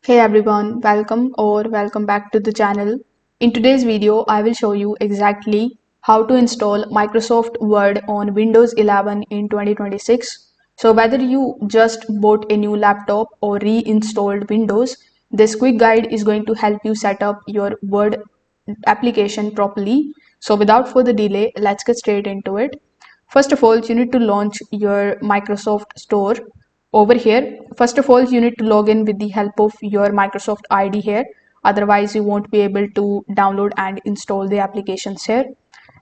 Hey everyone, welcome back to the channel. In today's video, I will show you exactly how to install Microsoft Word on Windows 11 in 2026. So whether you just bought a new laptop or reinstalled Windows, this quick guide is going to help you set up your Word application properly. So without further delay, let's get straight into it. First of all, you need to launch your Microsoft Store over here. First of all, you need to log in with the help of your Microsoft ID here. Otherwise, you won't be able to download and install the applications here.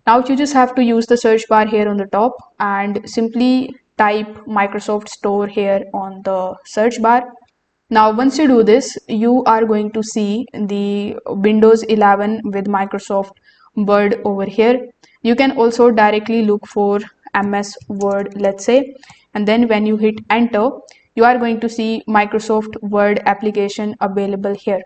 Now you just have to use the search bar here on the top and simply type Microsoft Store here on the search bar. Now, once you do this, you are going to see the Windows 11 with Microsoft Word over here. You can also directly look for MS Word, let's say, and then when you hit enter, you are going to see Microsoft Word application available here.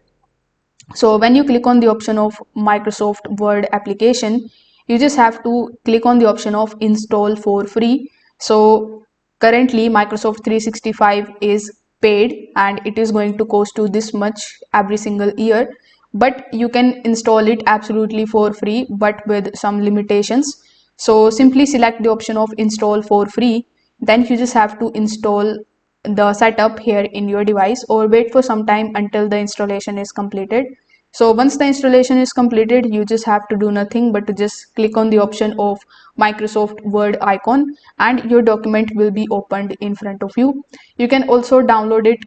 So when you click on the option of Microsoft Word application, you just have to click on the option of install for free. So currently Microsoft 365 is paid and it is going to cost you this much every single year, but you can install it absolutely for free but with some limitations. So simply select the option of install for free, then you just have to install the setup here in your device or wait for some time until the installation is completed. So once the installation is completed, you just have to do nothing but to just click on the option of Microsoft Word icon and your document will be opened in front of you. You can also download it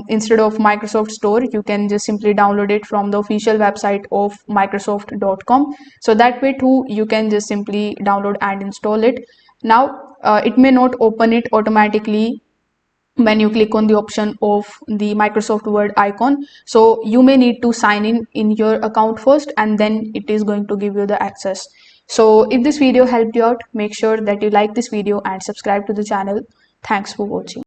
instead of Microsoft Store. You can just simply download it from the official website of Microsoft.com. So that way too, you can just simply download and install it. Now, it may not open it automatically when you click on the option of the Microsoft Word icon. So you may need to sign in your account first and then it is going to give you the access. So if this video helped you out, make sure that you like this video and subscribe to the channel. Thanks for watching.